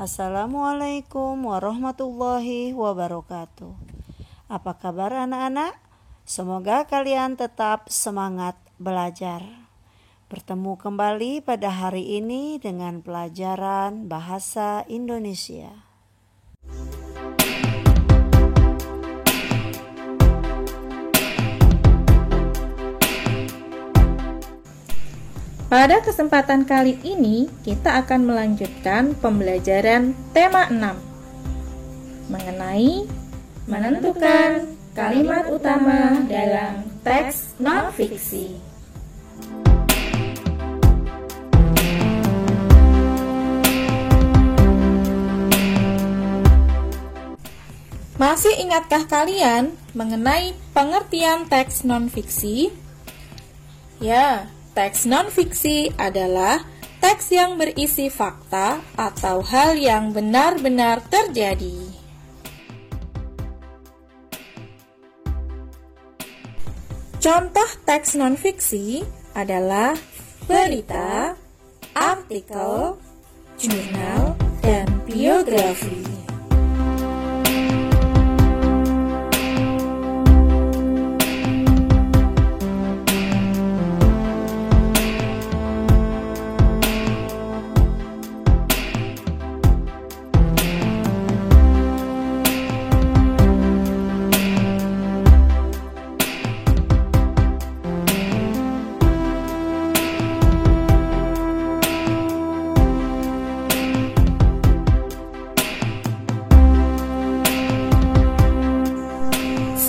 Assalamualaikum warahmatullahi wabarakatuh. Apa kabar anak-anak? Semoga kalian tetap semangat belajar. Bertemu kembali pada hari ini dengan pelajaran bahasa Indonesia. Pada kesempatan kali ini, kita akan melanjutkan pembelajaran tema 6 mengenai menentukan kalimat utama dalam teks non-fiksi. Masih ingatkah kalian mengenai pengertian teks non-fiksi? Ya, teks non-fiksi adalah teks yang berisi fakta atau hal yang benar-benar terjadi. Contoh teks non-fiksi adalah berita, artikel, jurnal, dan biografi.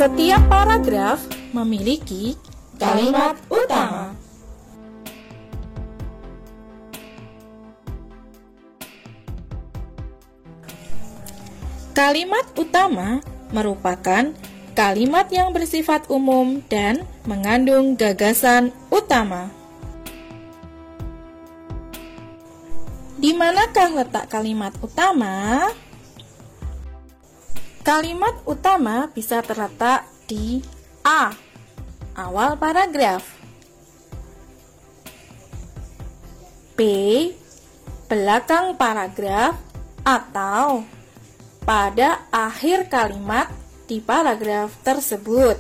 Setiap paragraf memiliki kalimat utama. Kalimat utama merupakan kalimat yang bersifat umum dan mengandung gagasan utama. Di manakah letak kalimat utama? Kalimat utama bisa terletak di A, awal paragraf, B, belakang paragraf, atau pada akhir kalimat di paragraf tersebut,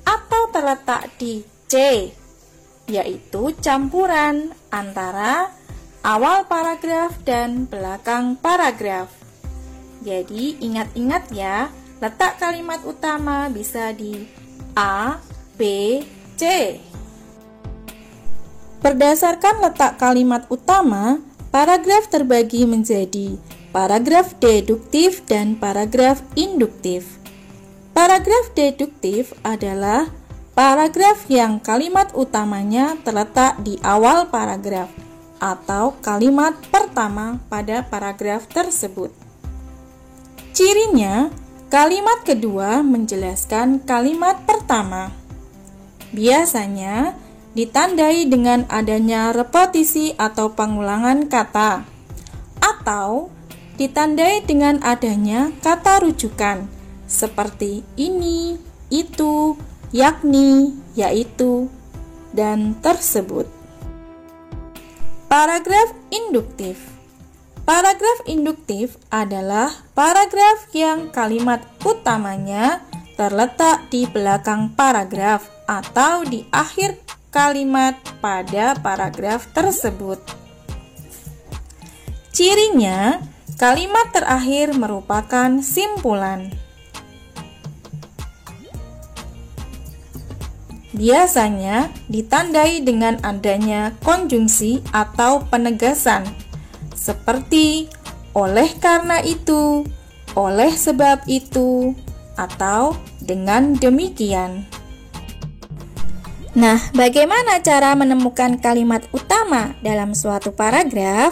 atau terletak di C, yaitu campuran antara awal paragraf dan belakang paragraf. Jadi ingat-ingat ya, letak kalimat utama bisa di A, B, C. Berdasarkan letak kalimat utama, paragraf terbagi menjadi paragraf deduktif dan paragraf induktif. Paragraf deduktif adalah paragraf yang kalimat utamanya terletak di awal paragraf atau kalimat pertama pada paragraf tersebut. Cirinya, kalimat kedua menjelaskan kalimat pertama. Biasanya ditandai dengan adanya repetisi atau pengulangan kata, atau ditandai dengan adanya kata rujukan seperti ini, itu, yakni, yaitu, dan tersebut. Paragraf induktif. Paragraf induktif adalah paragraf yang kalimat utamanya terletak di belakang paragraf atau di akhir kalimat pada paragraf tersebut. Cirinya, kalimat terakhir merupakan simpulan. Biasanya ditandai dengan adanya konjungsi atau penegasan, seperti oleh karena itu, oleh sebab itu, atau dengan demikian. Nah, bagaimana cara menemukan kalimat utama dalam suatu paragraf?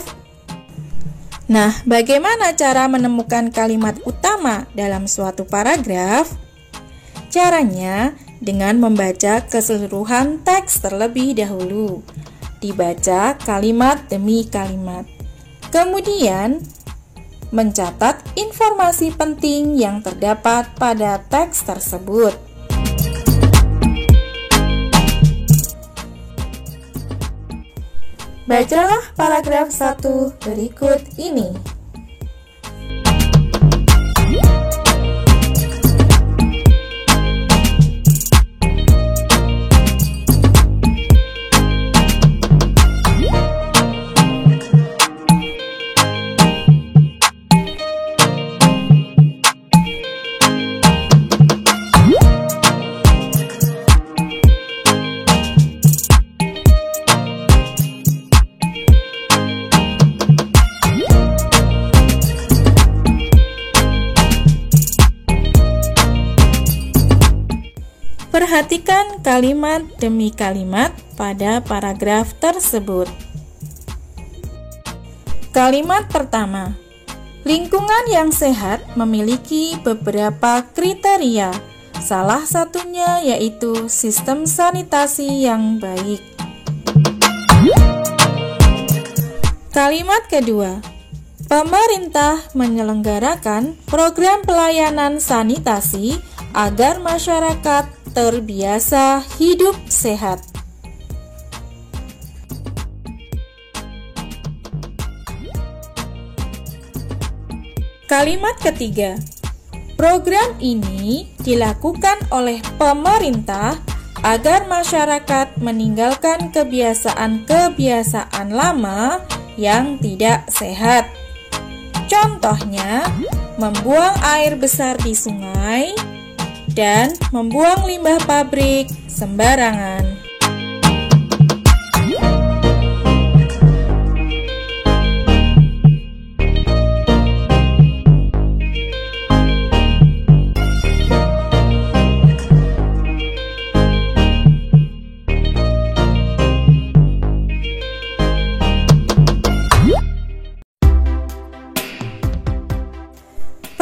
Caranya dengan membaca keseluruhan teks terlebih dahulu. Dibaca kalimat demi kalimat. Kemudian, mencatat informasi penting yang terdapat pada teks tersebut. Bacalah paragraf 1 berikut ini. Perhatikan kalimat demi kalimat pada paragraf tersebut. Kalimat pertama, lingkungan yang sehat memiliki beberapa kriteria. Salah satunya yaitu sistem sanitasi yang baik. Kalimat kedua, pemerintah menyelenggarakan program pelayanan sanitasi agar masyarakat terbiasa hidup sehat. Kalimat ketiga, program ini dilakukan oleh pemerintah agar masyarakat meninggalkan kebiasaan-kebiasaan lama yang tidak sehat. Contohnya, membuang air besar di sungai dan membuang limbah pabrik sembarangan.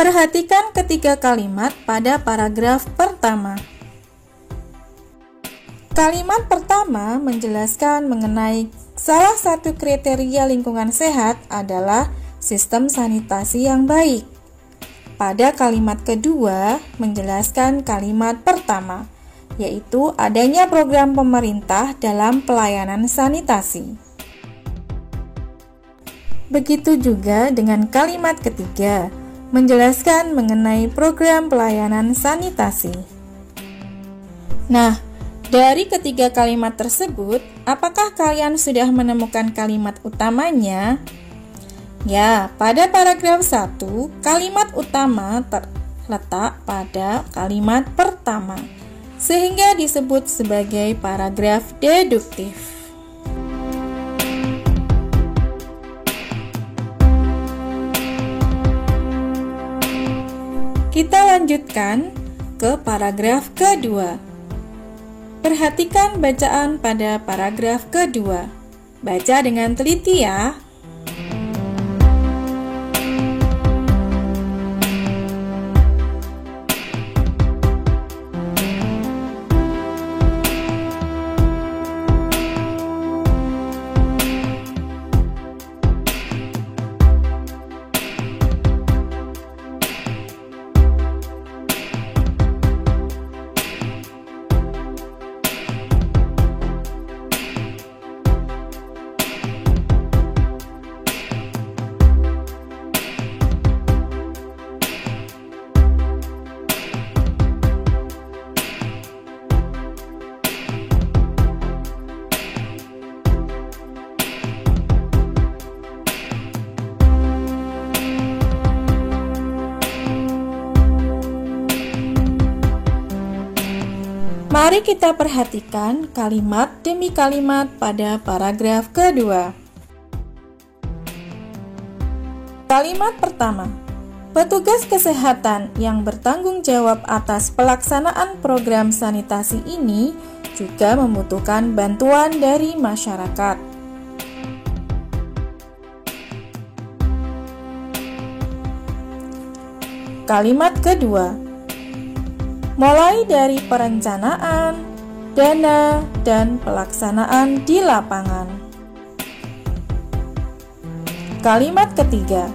Perhatikan ketiga kalimat pada paragraf pertama. Kalimat pertama menjelaskan mengenai salah satu kriteria lingkungan sehat adalah sistem sanitasi yang baik. Pada kalimat kedua menjelaskan kalimat pertama, yaitu adanya program pemerintah dalam pelayanan sanitasi. Begitu juga dengan kalimat ketiga, menjelaskan mengenai program pelayanan sanitasi. Nah, dari ketiga kalimat tersebut, apakah kalian sudah menemukan kalimat utamanya? Ya, pada paragraf 1, kalimat utama terletak pada kalimat pertama, sehingga disebut sebagai paragraf deduktif. Kita lanjutkan ke paragraf kedua. Perhatikan bacaan pada paragraf kedua. Baca dengan teliti ya. Mari kita perhatikan kalimat demi kalimat pada paragraf kedua. Kalimat pertama, petugas kesehatan yang bertanggung jawab atas pelaksanaan program sanitasi ini juga membutuhkan bantuan dari masyarakat. Kalimat kedua, mulai dari perencanaan, dana, dan pelaksanaan di lapangan. Kalimat ketiga,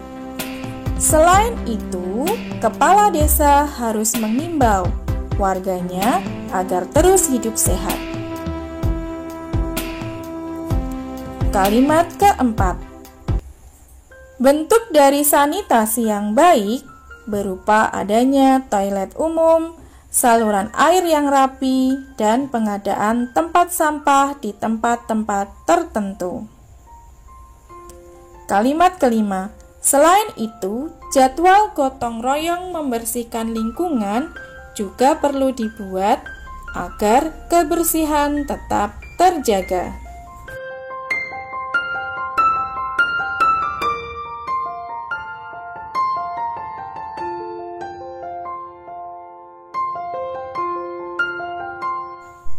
selain itu, kepala desa harus mengimbau warganya agar terus hidup sehat. Kalimat keempat. Bentuk dari sanitasi yang baik berupa adanya toilet umum, saluran air yang rapi, dan pengadaan tempat sampah di tempat-tempat tertentu. Kalimat kelima. Selain itu, jadwal gotong royong membersihkan lingkungan juga perlu dibuat agar kebersihan tetap terjaga.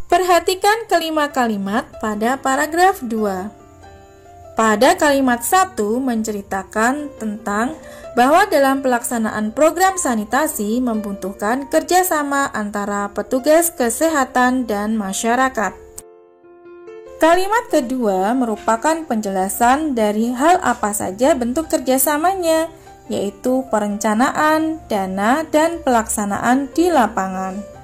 Perhatikan kelima kalimat pada paragraf 2. Pada kalimat 1 menceritakan tentang bahwa dalam pelaksanaan program sanitasi membutuhkan kerjasama antara petugas kesehatan dan masyarakat. Kalimat kedua merupakan penjelasan dari hal apa saja bentuk kerjasamanya, yaitu perencanaan, dana, dan pelaksanaan di lapangan.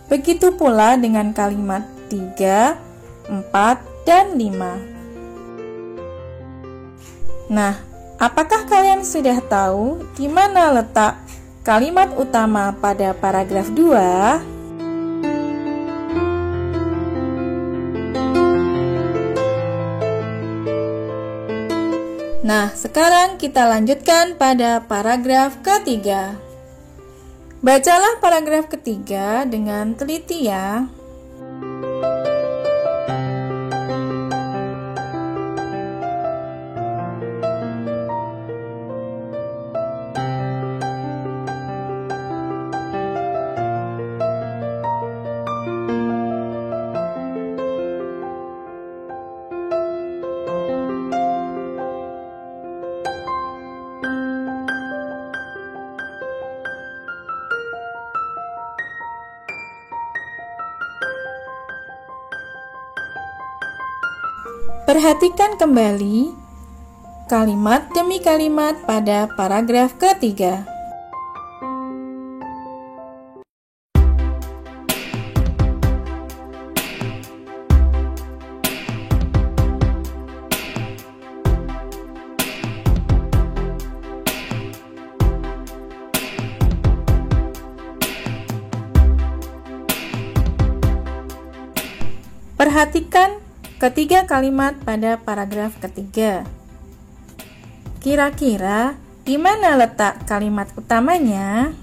Begitu pula dengan kalimat 3, 4, dan 5. Nah, apakah kalian sudah tahu di mana letak kalimat utama pada paragraf 2? Nah, sekarang kita lanjutkan pada paragraf ketiga. Bacalah paragraf ketiga dengan teliti ya. Perhatikan kembali kalimat demi kalimat pada paragraf ketiga. Perhatikan ketiga kalimat pada paragraf ketiga. Kira-kira di mana letak kalimat utamanya?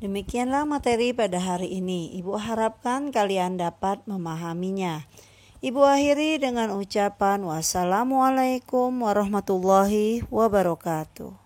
Demikianlah materi pada hari ini. Ibu harapkan kalian dapat memahaminya. Ibu akhiri dengan ucapan wassalamualaikum warahmatullahi wabarakatuh.